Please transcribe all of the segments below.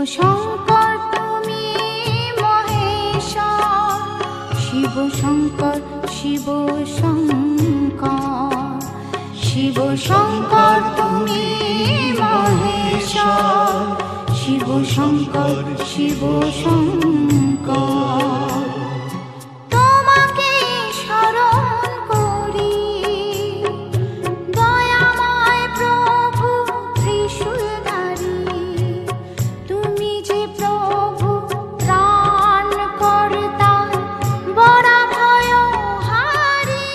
শঙ্কর তুমি মহেশ্বর, শিব শঙ্কর শিব শঙ্কর, শিব শঙ্কর তুমি মহেশ্বর, শিব শঙ্কর শিব শঙ্কর। তোমাকে শরণ করি দয়াময় প্রভু ত্রিশূলধারী, তুমি যে প্রভু ত্রাণ কর্তা বড় ভয়হারী।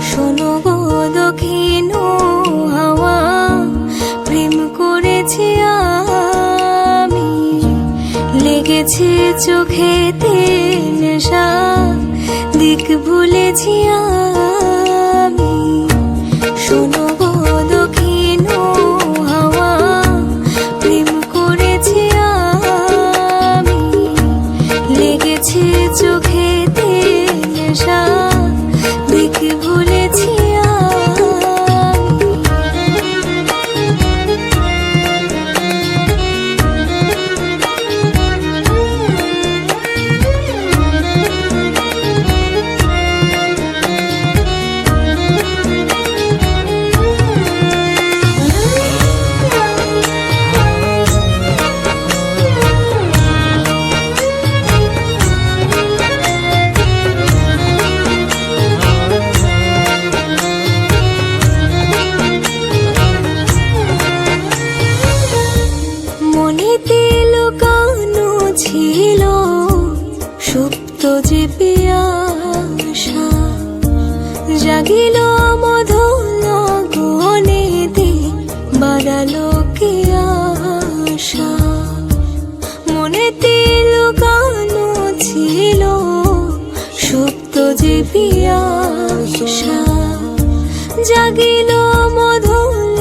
শোনো গো দক্ষিণ হাওয়া, প্রেম করেছি আমি, লেগেছে চোখেতে নেশা, দিক ভুলেছি আমি। শোনো গো দক্ষিণ হাওয়া, প্রেম করেছি আমি, লেগেছে চোখেতে নেশা, দিক ভুলেছি মনেতে লুকানো ছিল সুপ্ত যে পিয়াসা, জাগিল মধুর গগনেতে বাড়ালো কি আশা। মনেতে লুকানো ছিল সুপ্ত যে পিয়াসা, জাগিল মধুর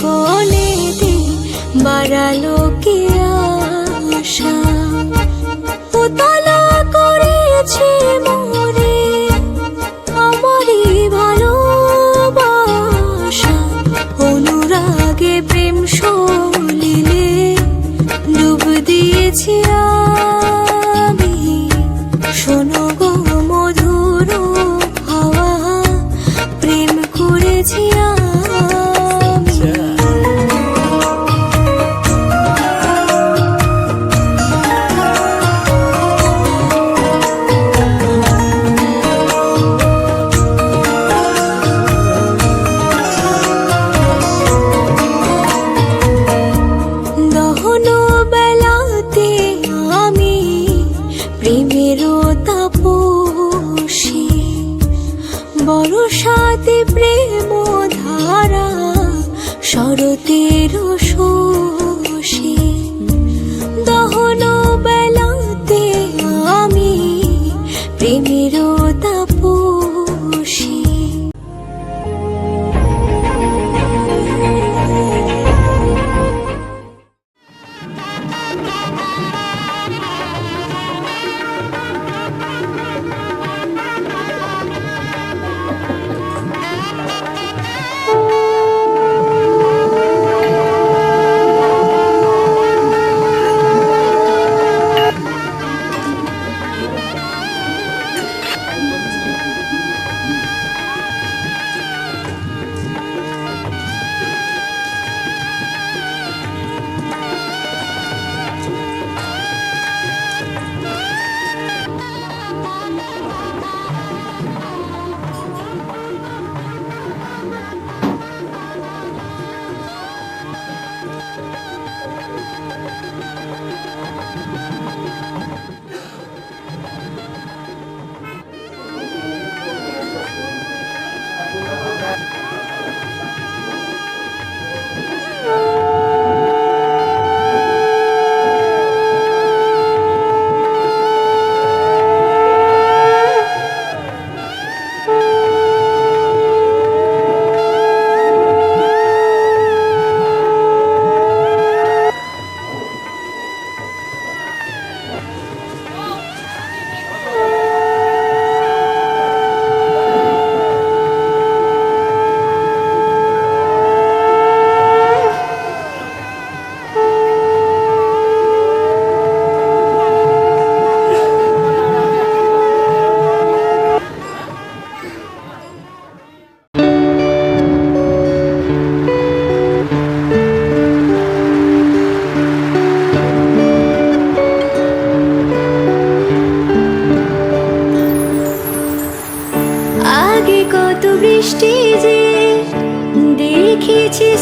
গগনেতে বাড়ালো কি আশা। উতলা করেছে মোরে আমারই ভালোবাসা, অনুরাগে প্রেম সলিলে ডুব দিয়েছি আমি। শোনো গো মধুর হাওয়া, প্রেম করেছি আমি।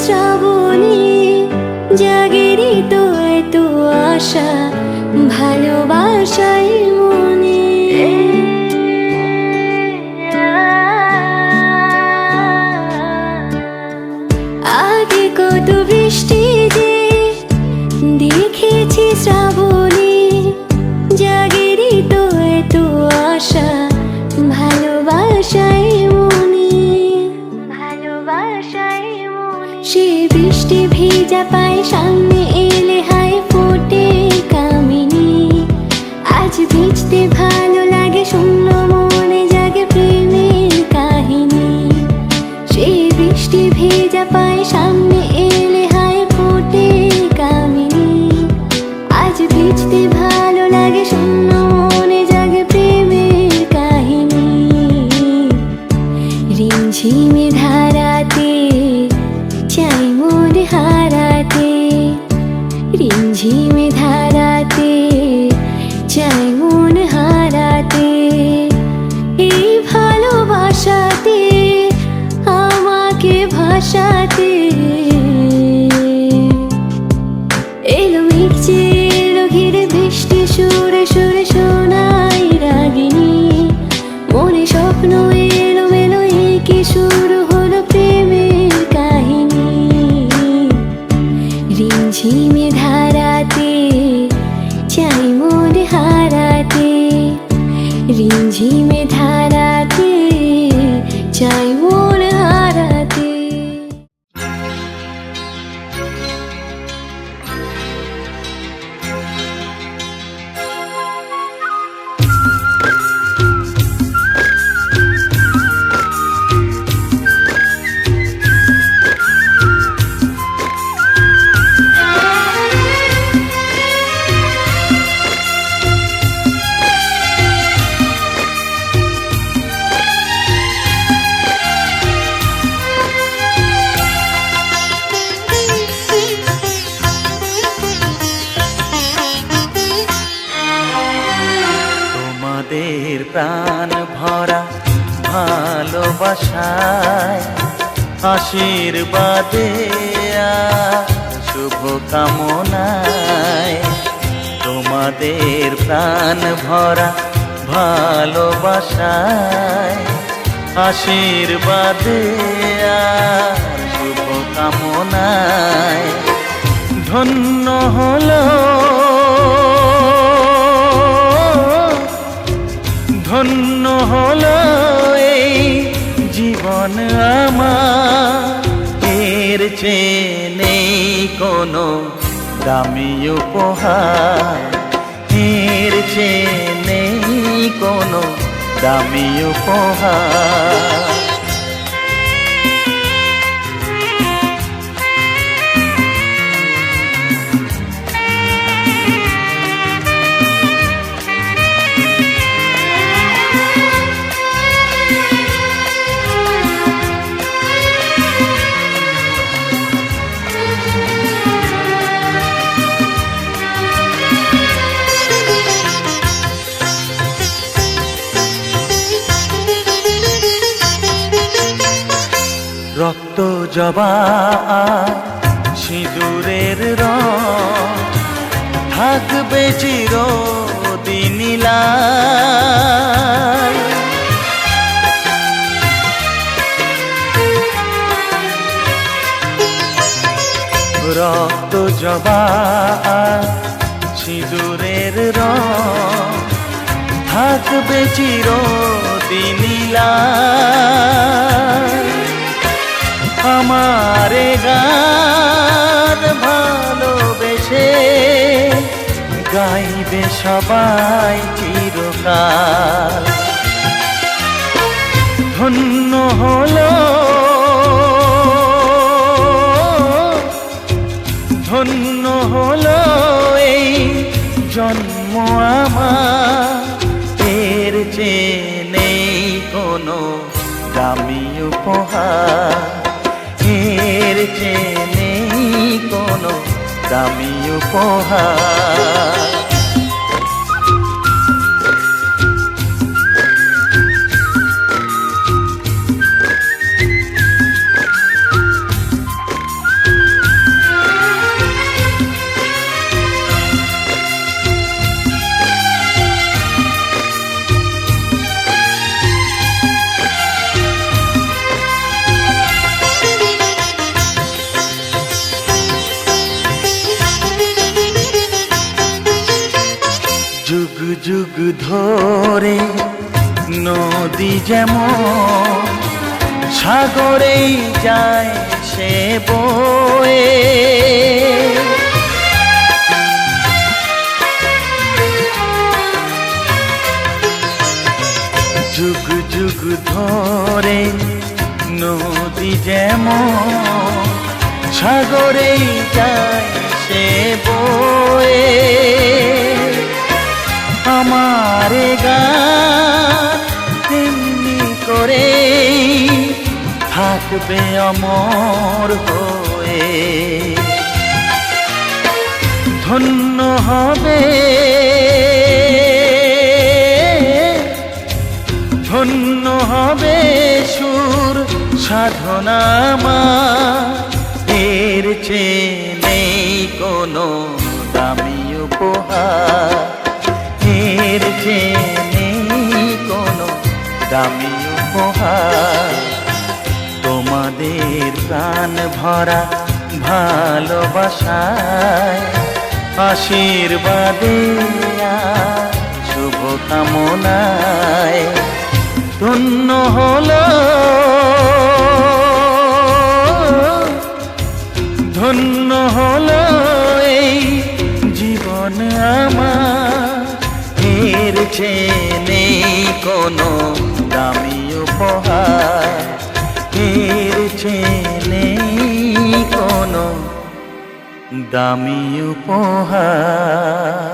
শ্রাবণে জাগেরি তো এত আশা ভালোবাসাই মনে। আগে কত বৃষ্টি যে দেখেছি শ্রাবণে জাগেরি তো এত আশা ভালোবাসাই মনে। ভালোবাসাই মনে সে বৃষ্টি ভেজা পায় সামনে এলে হায় ফোটে কামিনী। আজ ভিজতে ভালো লাগে শূন্য মনে জাগে প্রেমের কাহিনী। সে বৃষ্টি ভেজা পায় সামনে এলে হায় ফোটে কামিনী। আজ ভিজতে ভালো লাগে শূন্য মনে জাগে প্রেমের কাহিনী। রিমঝিমে ধারাতে চাই মন হারাতে। রিমঝিমে ধারাতে চাই মন হারাতে। এই ভালোবাসাতে আমাকে ভাসাতে। এলো মেঘ যে এলো ঘিরে বৃষ্টি সুরে সুরে শোনাই রাগিনী। মনে স্বপ্ন এলো মেলো একে শুরু হলো প্রেমের কাহিনী। রিমঝিমে ধারাতে চাই মন হারাতে। রিমঝিমে ধারাতে চাই মন হারাতে। তোমাদের প্রাণ ভরা ভালোবাসায় আশীর্বাদে আর শুভ কামনায়। তোমাদের প্রাণ ভরা ভালোবাসায় আশীর্বাদে আর শুভ কামনায়। ধন্য হলো ধন্য হলো এই জীবন আমার। এর চেয়ে নেই কোনো দামি উপহার। এর চেয়ে নেই কোনো দামি উপহার। রক্ত জবা সিঁদুরের রং থাকবে চিরদিন লাই। রক্ত জবা সিঁদুরের রং থাকবে চিরদিন লাই। আমারে গান ভালোবেসে গাইবে সবাই চিরকাল। ধন্য হলো ধন্য হলো এই জন্ম আমার। এর চেয়ে নেই কোনো দামি উপহার। এর চেয়ে নেই কোনো দামি উপহার। নদী যেমন সাগরেই যায় সে বয়ে, যুগ যুগ ধরে নদী যেমন সাগরেই যায় সে বয়ে, আমার গান তেমনি করে থাকবে অমর হয়ে। ধন্য হবে, ধন্য হবে সুর সাধনা আমার, এর চেয়ে নেই কোনো দামি উপহার, এর চেয়ে নেই কোনো দামি উপহার। তোমাদের প্রাণ ভরা ভালোবাসায়, আশীর্বাদে আর শুভকামনায় ধন্য হলো, ধন্য হলো এই জীবন আমার, এর চেয়ে নেই কোনো দামি উপহার, এর চেয়ে নেই কোনো দামি উপহার।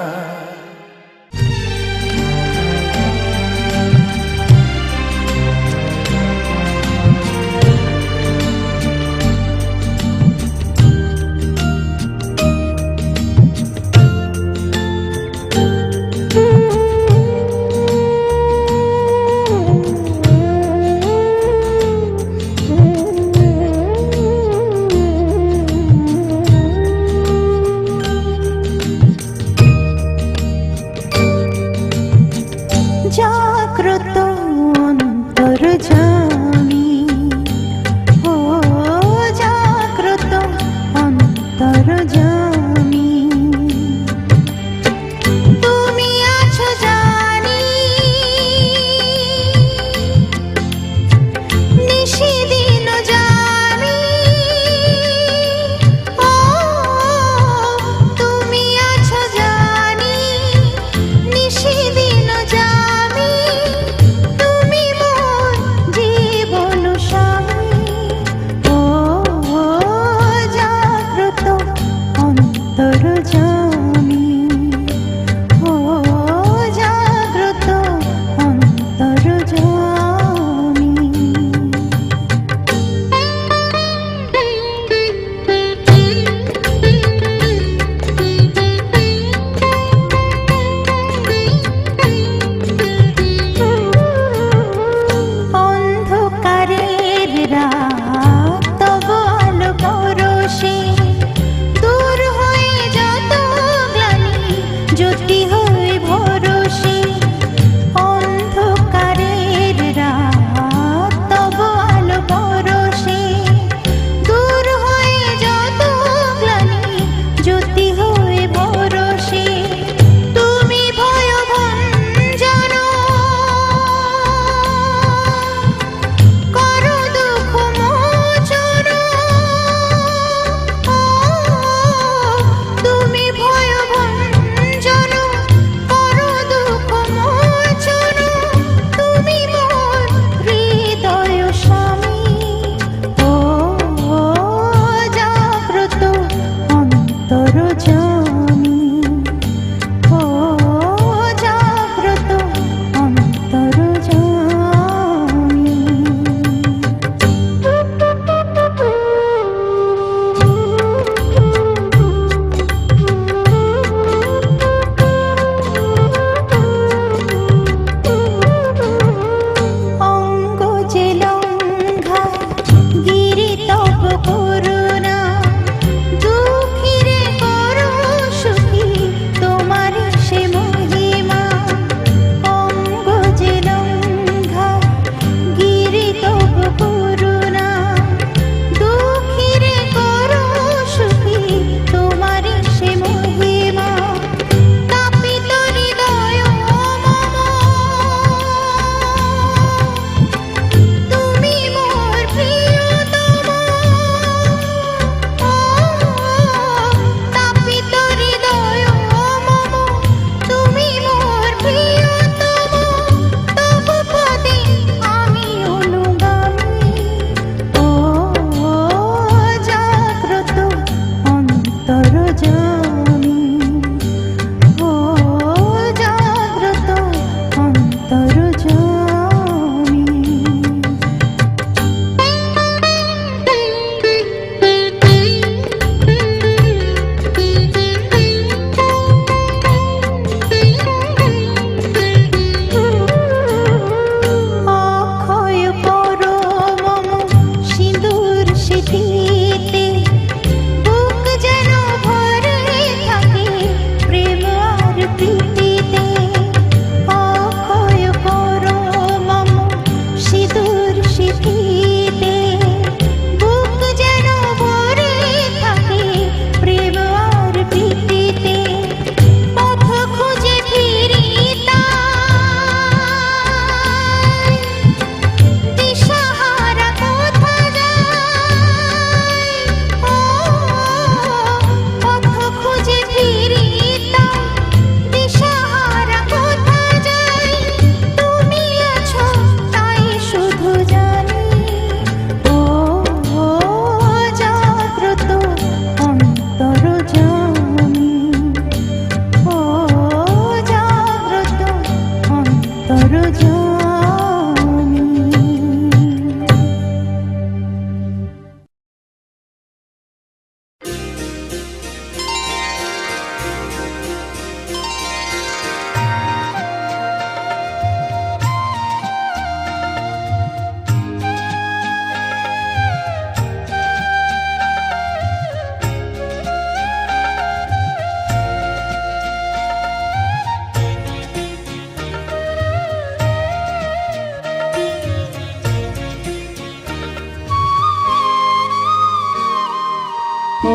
ও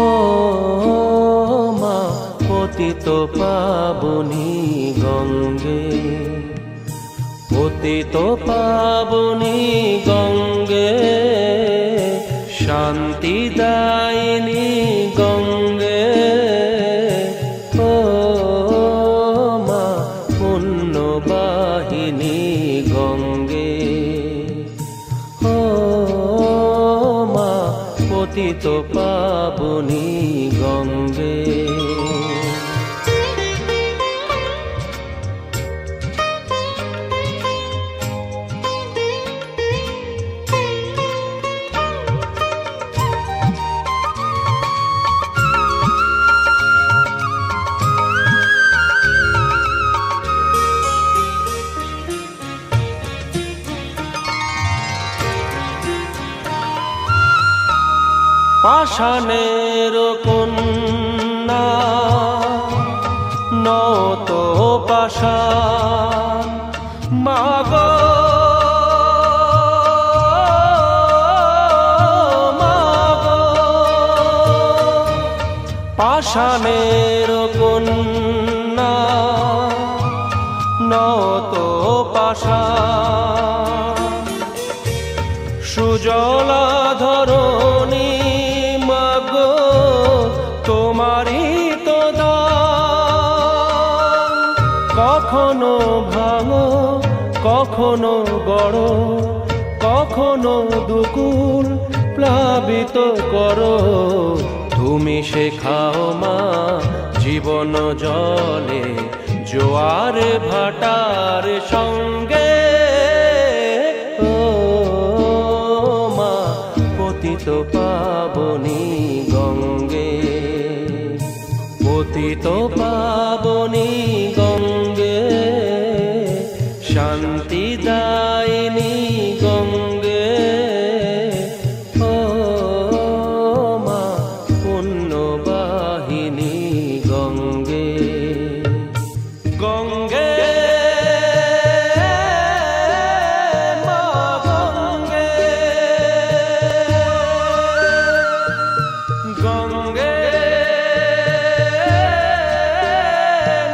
মা পতিত পাবনী গঙ্গে, পতিত পাবনী গঙ্গে, শান্তি দায়িনী গঙ্গে, ও মা পুণ্যবাহিনী গঙ্গে, ও মা পতিত পাবনী গঙ্গে। পাষাণের কন্যা নত পাষাণ, মাগো মাগো, পাষাণের কন্যা নত পাষাণ, সুজলা ধরণী মাগো তোমারই তো দান, কখনো ভাঙো কখনো গড়ো, কখনো দুকুল প্লাবিত করো, তুমি শেখাও মা জীবন জলে জোয়ার ভাটার সঙ্গে, ও মা পতিত পাবনী গঙ্গে, পতিত পাবনী গঙ্গে, শান্তি দায়িনী গঙ্গে, ও মা পুণ্যবাহিনী গঙ্গে, গঙ্গে মা গঙ্গে, গঙ্গে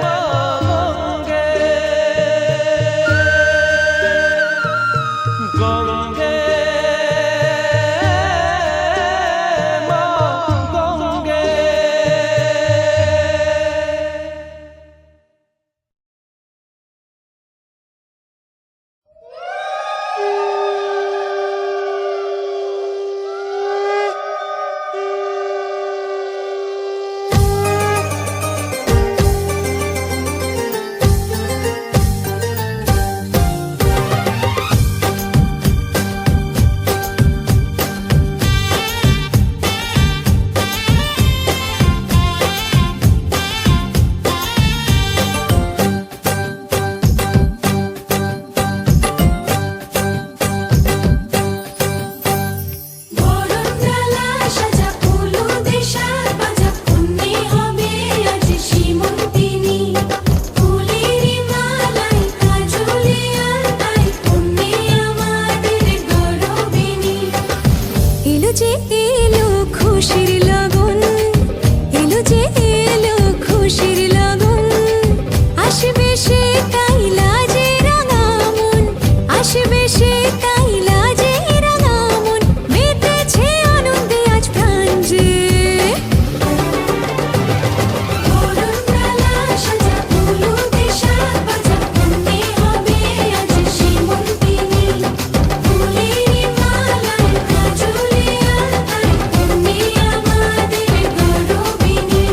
মা গঙ্গে, গঙ্গে মা গঙ্গে। বরণডালা সাজা ফুলুদে সাজ বাজা, পুণ্যে হবে আজ সীমন্তিনী, ফুলের মালায় কাজলে আলতায়, পুণ্যে আমাদের গৌরবিনী। এলো যে এলো খুশির লগন, এলো যে এলো খুশির লগন, আসবে সে কাইলাজে রাঙা মন, আসবে সে কাইলাজে রাঙা মন, মেতেছে আনন্দে আজ প্রাণ যে। বরণডালা সাজা ফুলুদে সাজ বাজা, পুণ্যে হবে আজ সীমন্তিনী, ফুলের মালায় কাজলে আলতায়, পুণ্যে আমাদের গৌরবিনী।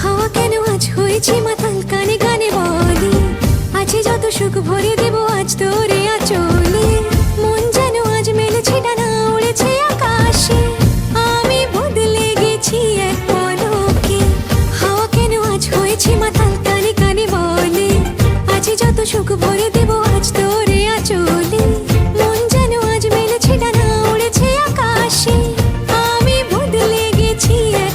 হাওয়া কেন আজ হয়েছে মাতাল, কানে কানে বলি, আছে যত সুখ ভরে দেব আজ তোরে আঁচলে, মন যেন আজ মেলেছে ডানা উড়েছে আকাশে, আমি বদলে গেছি এক পলকে। হাওয়া কেন আজ হয়েছে মাতাল, কানে কানে বলে, আছে যত সুখ ভরে দেব আজ তোরে আঁচলে, মন যেন আজ মেলেছে ডানা উড়েছে আকাশে, আমি বদলে গেছি এক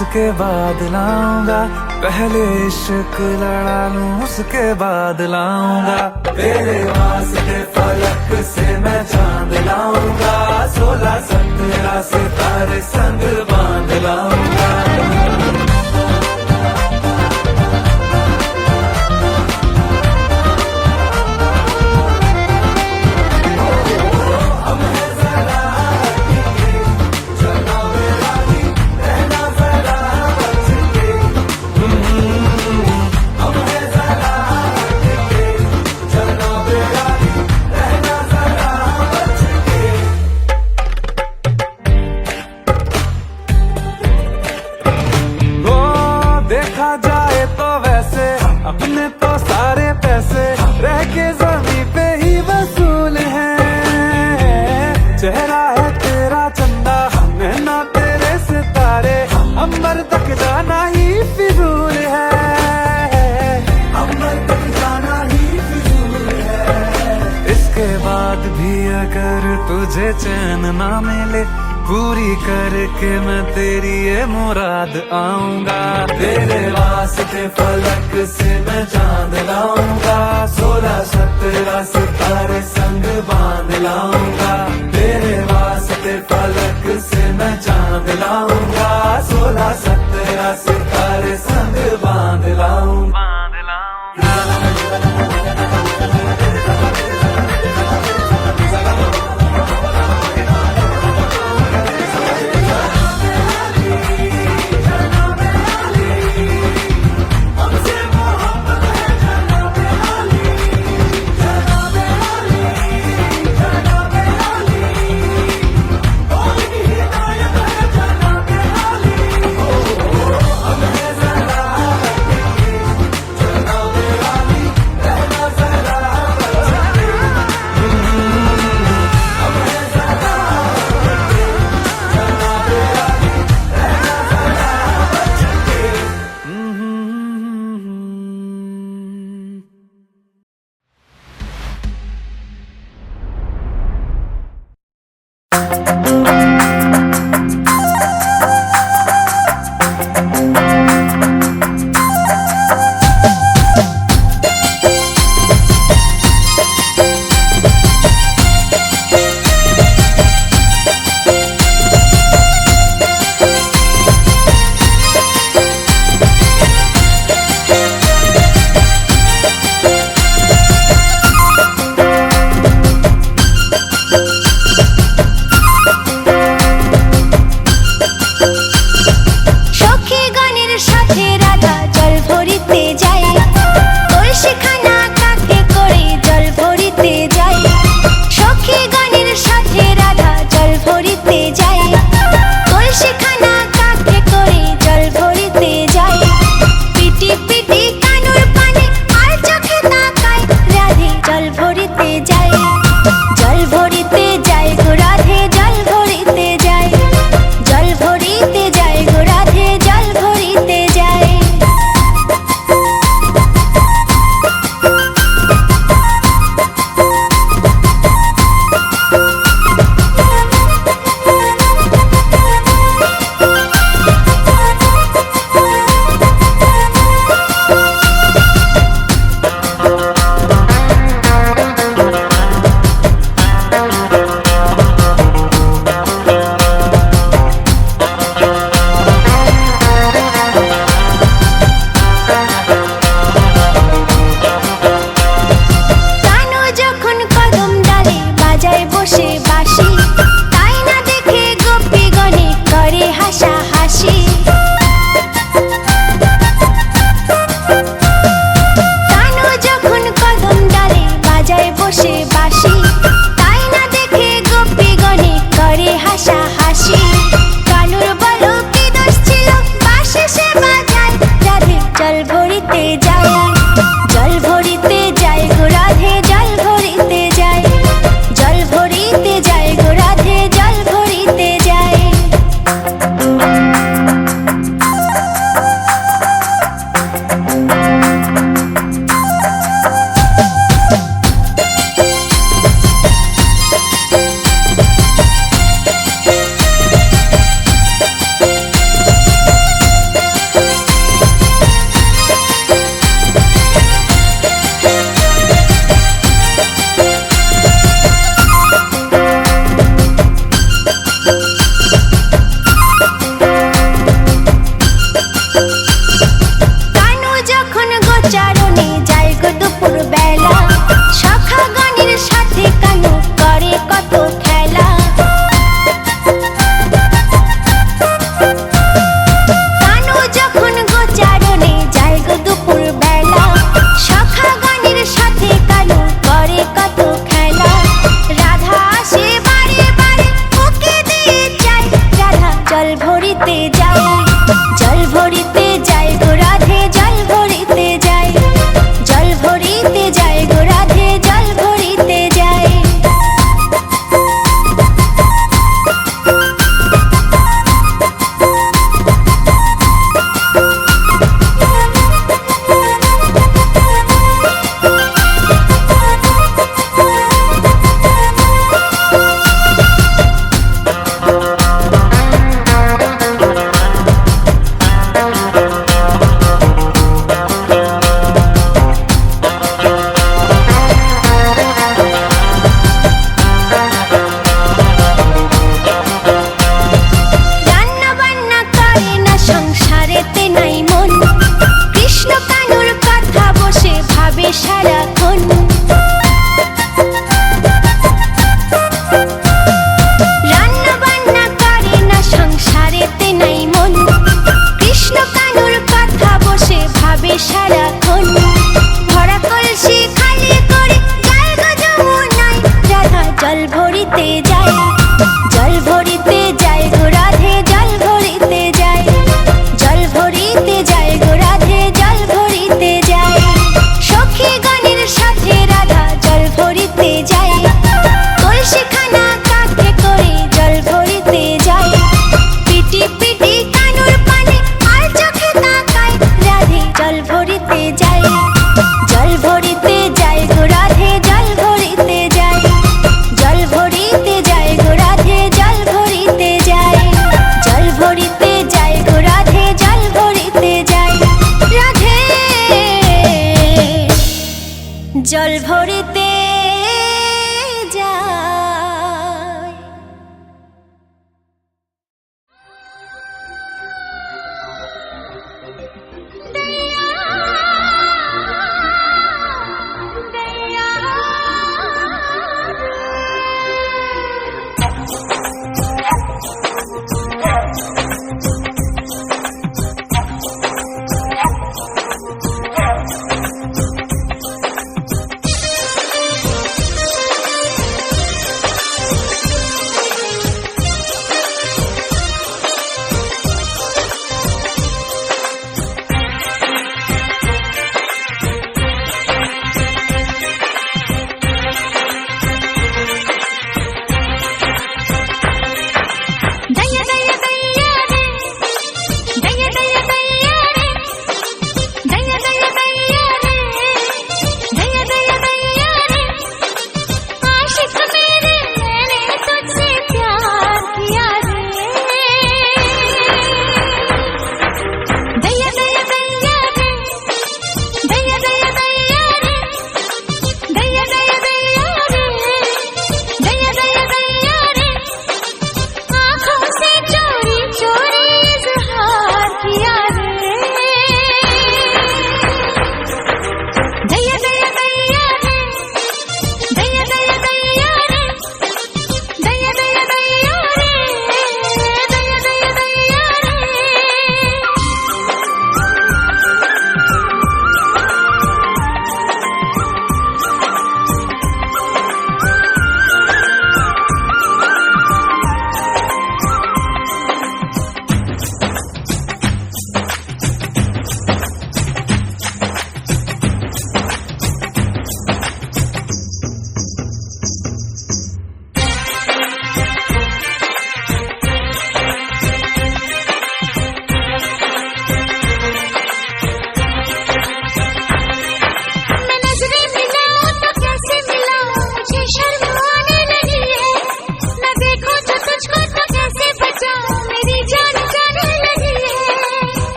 उसके बाद लाऊंगा, पहले इश्क लड़ा लूं उसके बाद लाऊंगा। तेरे वास्ते फलक से मैं चांद लाऊंगा, 16-17 सितारे संग बांध लाऊंगा। देखा जाए तो वैसे अपने तो सारे पैसे रह के जमीन पे ही वसूल हैं। चेहरा है तेरा चंदा, नैना तेरे सितारे, अंबर तक जाना ही फिजूल है, अंबर तक जाना ही फिजूल है। इसके बाद भी अगर तुझे चैन ना मिले, पूरी करके मैं तेरी ये मुराद आऊंगा। तेरे वास्ते फलक से मैं चांद लाऊंगा, 16-17 सितारे संग बांध लाऊंगा। तेरे वास्ते फलक से मैं चांद लाऊंगा, 16-17 सितारे संग बांध लाऊंगा। জল ভরিতে যায় গো রাধে, জল ভরিতে যায়।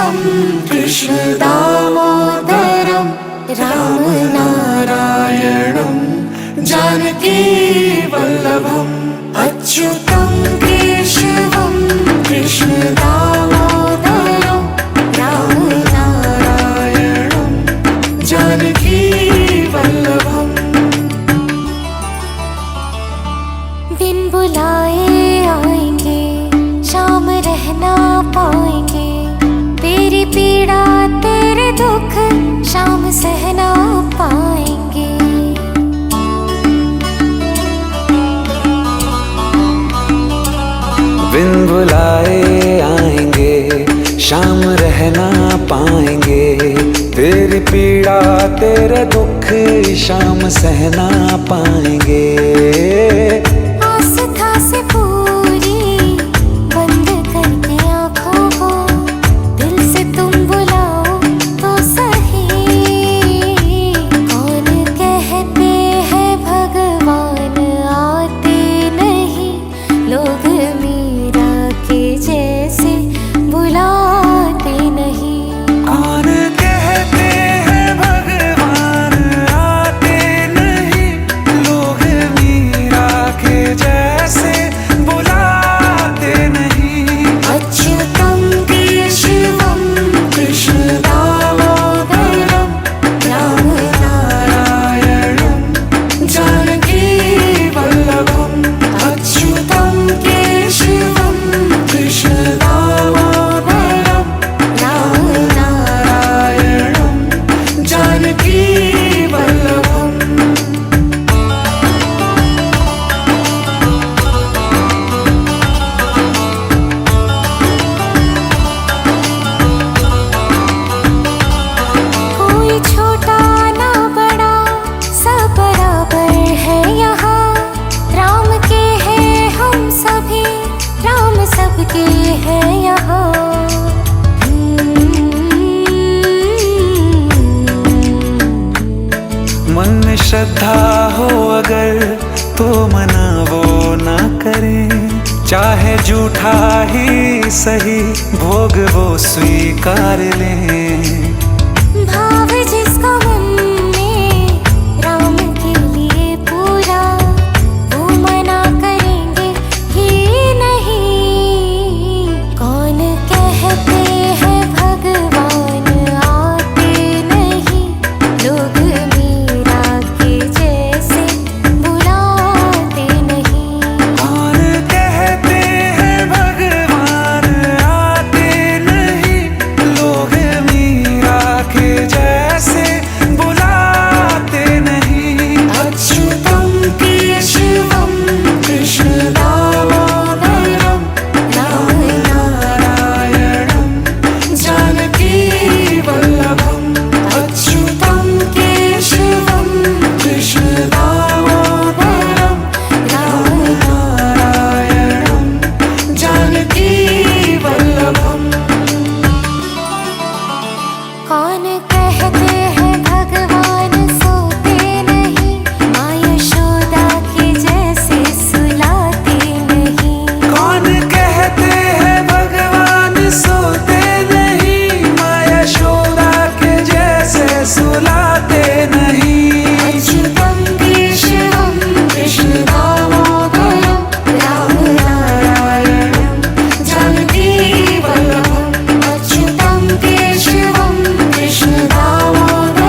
केशवं कृष्ण दामोदरं राम नारायणं जानकी वल्लभम् अच्युतं केशवं कृष्ण दामोदरं राम नारायणं जानकी वल्लभम् दिन बुलाए आएंगे शाम रहना पाएंगे तेरी पीड़ा तेरे दुख शाम सहना पाएंगे बिन बुलाए आएंगे शाम रहना पाएंगे तेरी पीड़ा तेरे दुख शाम सहना पाएंगे आस्था से पूरी बंद करके आँखों को दिल से तुम बुलाओ तो सही कौन कहते हैं भगवान आते नहीं लोग मीरा के जैसे बुलाते नहीं कौन कहते हैं भगवान आते नहीं लोग मीरा के जैसे बुलाते नहीं अच्युतं केशवं कृष्ण दामोदरं राम नारायणं जानकी वल्लभम् अच्युतं केशवं कृष्ण दामोदरं राम नारायणं जानकी वल्लभम् कोई छोटा ना बड़ा सब बराबर है यहाँ राम के हैं हम सभी राम सबके हैं यहाँ मन में श्रद्धा हो अगर तो मना वो ना करे चाहे झूठा ही सही भोग वो स्वीकार ले भाव जिसका मन में राम के लिए पूरा वो मना करेंगे ही नहीं कौन कहते हैं भगवान आते नहीं लोग मीरा के जैसे बुलाते नहीं कौन कहते हैं भगवान आते नहीं लोग मीरा के जैसे बुलाते नहीं अच्युतं केशवं कृष्ण दामोदरं राम नारायणं जानकी वल्लभम् अच्युतं केशवं कृष्ण दामोदरं राम नारायणं जानकी वल्लभम् कौन कहते हैं भगवान सोते नहीं माँ यशोदा के जैसे सुलाते नहीं कौन कहते हैं भगवान सोते नहीं माँ यशोदा के जैसे सुलाते नहीं अच्युतं केशवं कृष्ण दामोदरं राम नारायणं जानकी वल्लभम् अच्युतं केशवं कृष्ण दामोदरं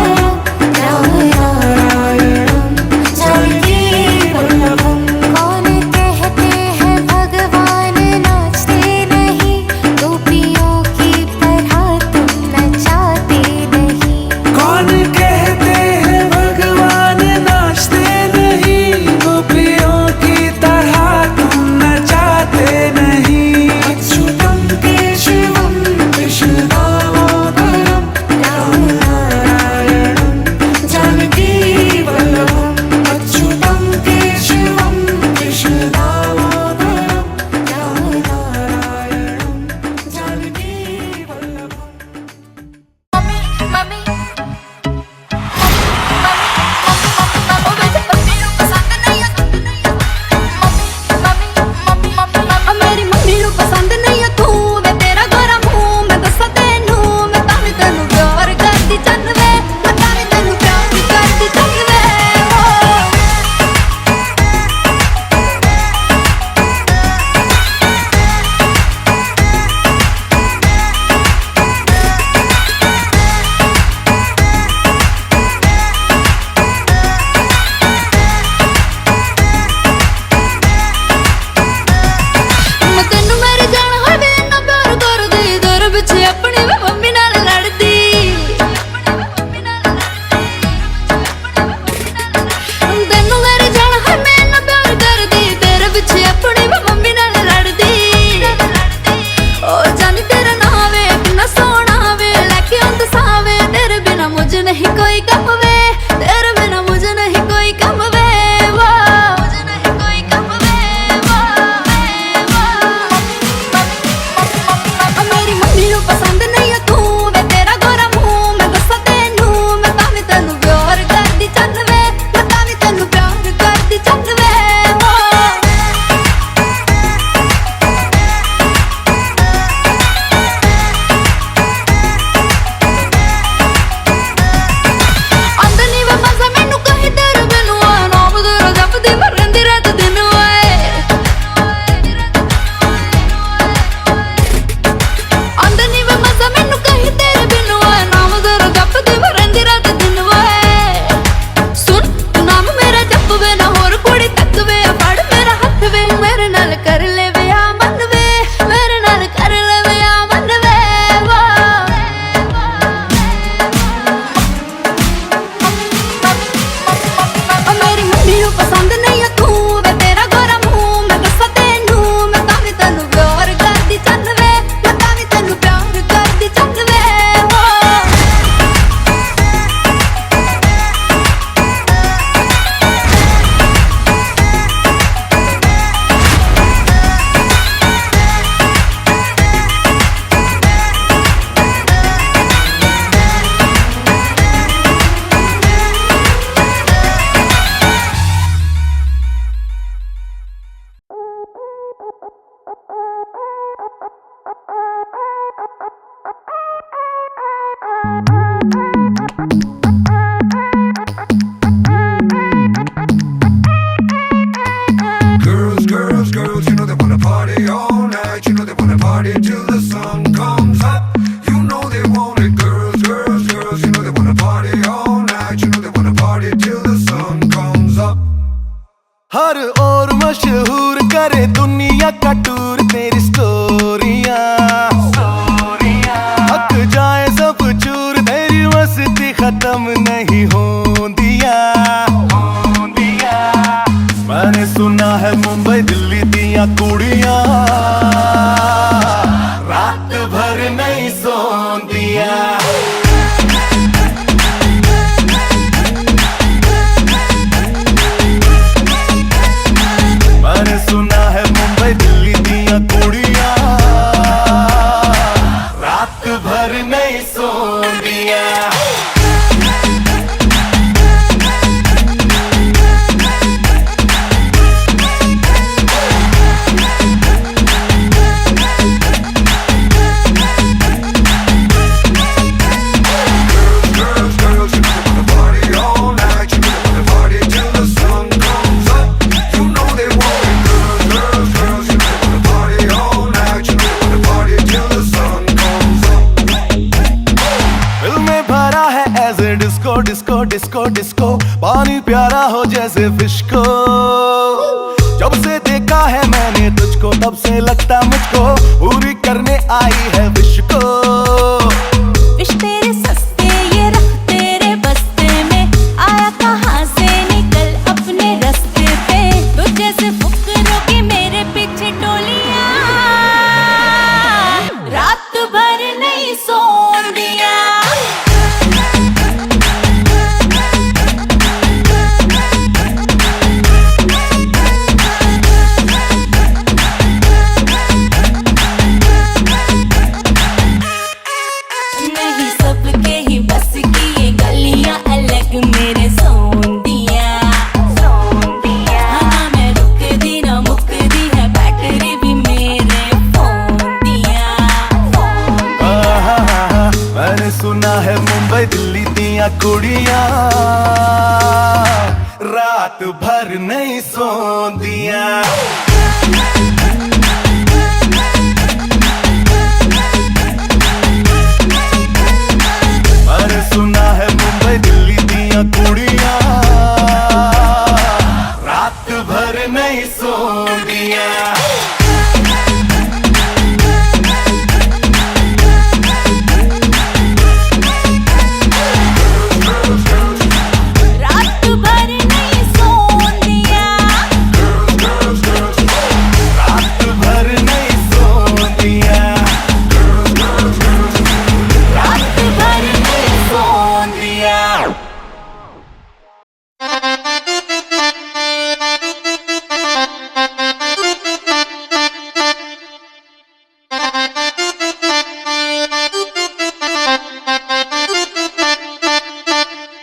मुझे नहीं कोई कम वे, तेरे बिना मुझे नहीं कोई कम वे, वो मुझे नहीं कोई कम वे, वो मेरी मम्मी नू पसंद नहीं है तू वे, तेरा गोरा मुंह मैं गुस्सा तेनू, मैं तावी तेनू प्यार करदी चंद वे, मैं तावी तेनू प्यार करदी चंद वे, Girls, you know they wanna party all night. You know they wanna party till the sun comes up. You know they want it. Girls, you know they wanna party all night. You know they wanna party till the sun comes up. हर और मशहूर करे दुनिया का tour तेरी स्टोरियां, हक जाए सब चूर, तेरी मस्ती खत्म नहीं होंदिया। मैंने सुना है मुंबई दिल्ली दिया कुड़ियां रात भर नहीं सोंदिया। मैंने सुना है मुंबई दिल्ली दिया कुड़ियां रात भर नहीं सोंदिया। डिस्को डिस्को डिस्को पानी प्यारा हो जैसे फिश को, जब से देखा है मैंने तुझको तब से लगता मुझको पूरी करने आई है विश को। विश तेरे सस्ते ये रख तेरे बस्ते में, आया कहाँ से निकल अपने रास्ते पे, तुझ जैसे फुकरों की मेरे पीछे टोलियां रात भर नहीं सोंदिया। सुना है मुंबई दिल्ली दिया कुड़ियां रात भर नहीं सोंदिया। मैंने सुना है मुंबई दिल्ली दिया कुड़ियां रात भर नहीं सोंदिया।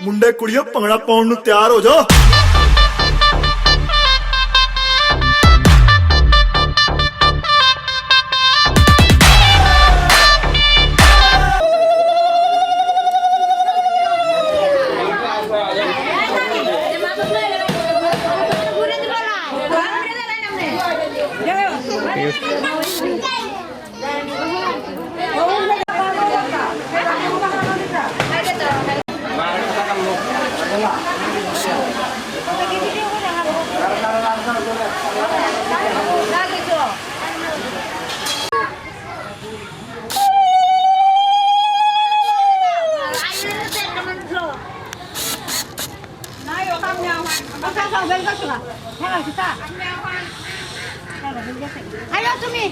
ਮੁੰਡੇ ਕੁੜੀਓ ਭੰਗੜਾ ਪਾਉਣ ਨੂੰ ਤਿਆਰ ਹੋ ਜਾਓ। Ayo Sumi.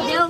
Dew